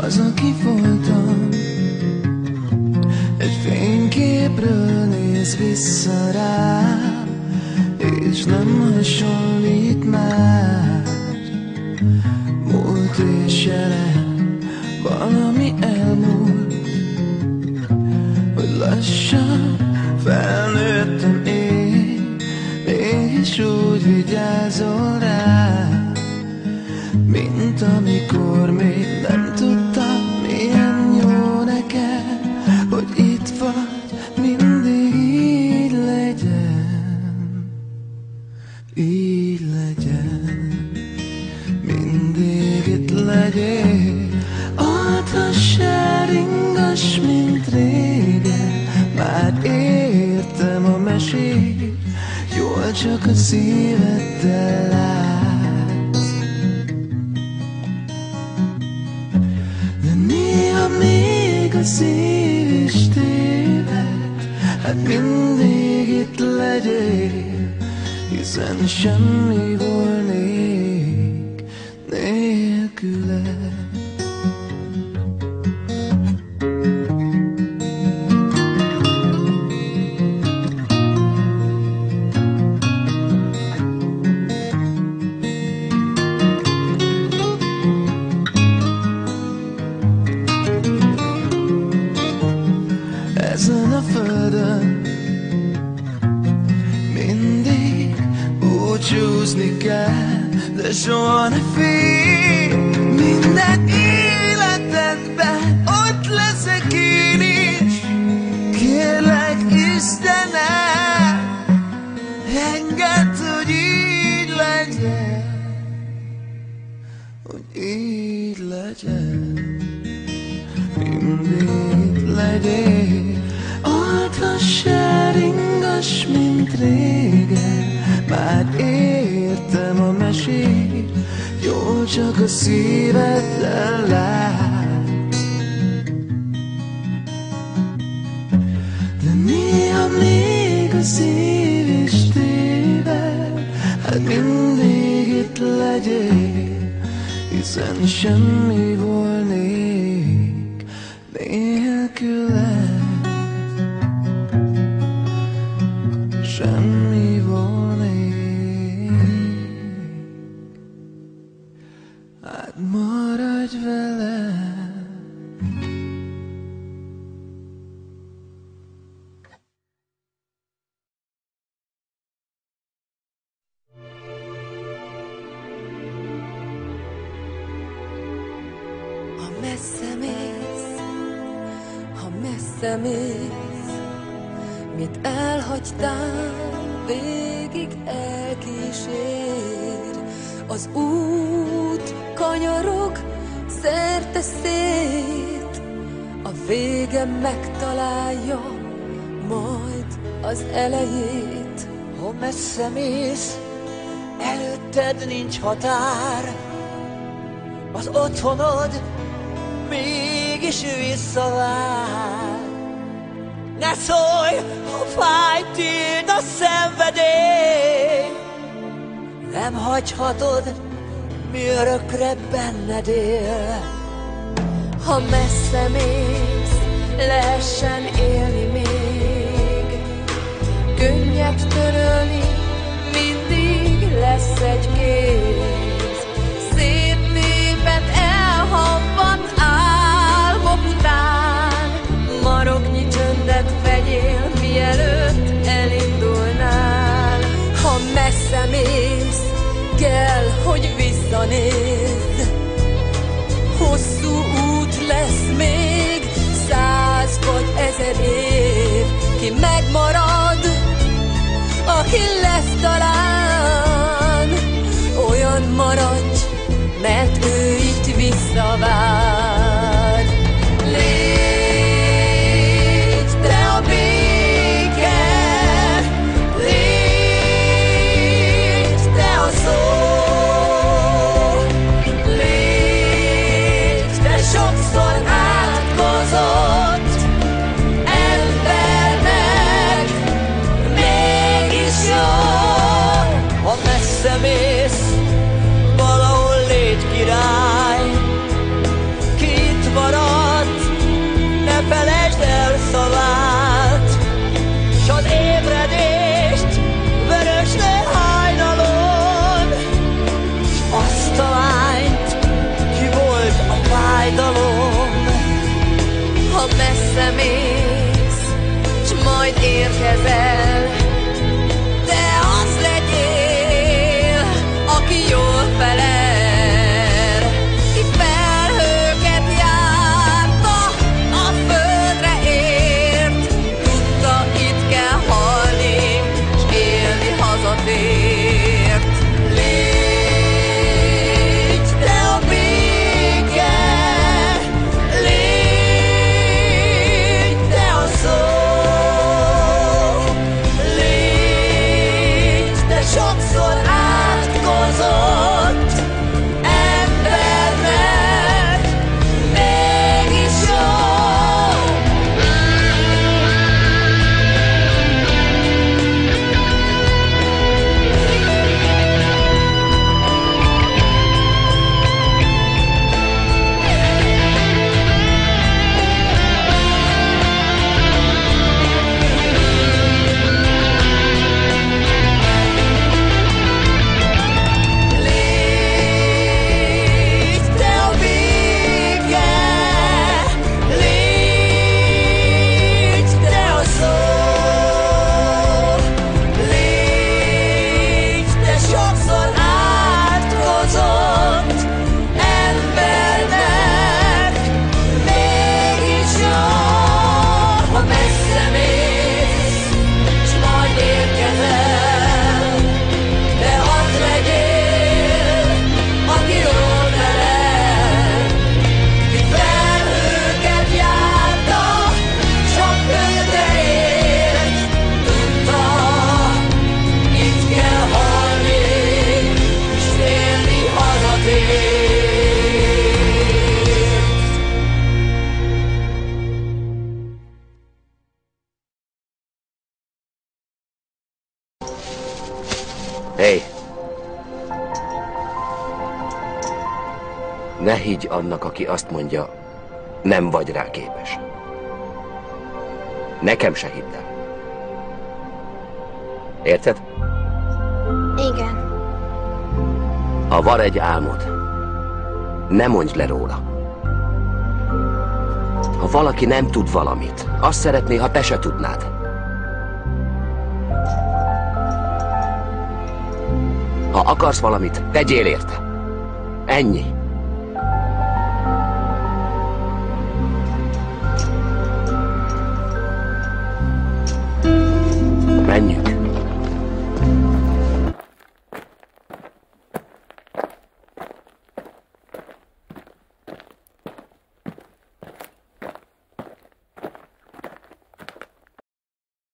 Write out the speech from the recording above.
az, aki voltam. Egy fényképről néz vissza rám, és nem hasonlít már. Múlt és jelen, valami elmúlt, hogy lassan felnőttem én, mégis úgy vigyázol rám, mint amikor még nem tudtam, milyen jó neked, hogy itt vagy, mindig így legyen, így legyen, mindig itt legyél. Altass el, ringass, mint régen, már értem a mesét, jól csak a szíveddel látsz. De néha még a szív is téved, hát mindig itt legyél, hiszen semmi volnék nélküled. Ezen a földön mindig búcsúzni kell, de soha ne félj, minden életedben ott leszek én is. Kérlek Istenem, engedd, hogy így legyen, hogy így legyen, mindig legyél. Altass el, ringass, mint régen, már értem a mesét, jól csak a szíveddel látsz. De néha még a szív is téved, hát mindig itt legyél, hiszen semmi volnék nélküled. Semmi volnék, hát maradj velem. Ha messze mész, ha messze mész, mit elhagytál, végig elkísér. Az út kanyarog szerte szét, a vége megtalálja majd az elejét. Ha messze mész, előtted nincs határ, az otthonod mégis visszavár. Ne szólj, ha fáj tiéd a szenvedély, nem hagyhatod, mi örökre benned él. Ha messze mész, lehessen élni még, könnyet törölni, mindig lesz egy kéz. Szép népet elhampant álmok után, maroknyi csöndet vegyél, mielőtt elindulnál. Ha messze mész, kell, hogy visszanézz, hosszú út lesz még, 100 vagy 1000 év. Ki megmarad, aki lesz talán, olyan maradj, mert ő itt visszavár. Légy te a béke, légy te a szó, légy te sokszor átkozott embernek, mégis jó. Ha messze mész, valahol légy király, Ne higgy annak, aki azt mondja, nem vagy rá képes. Nekem se hidd el. Érted? Igen. Ha van egy álmod, ne mondj le róla. Ha valaki nem tud valamit, azt szeretné, ha te se tudnád. Ha akarsz valamit, tegyél érte. Ennyi.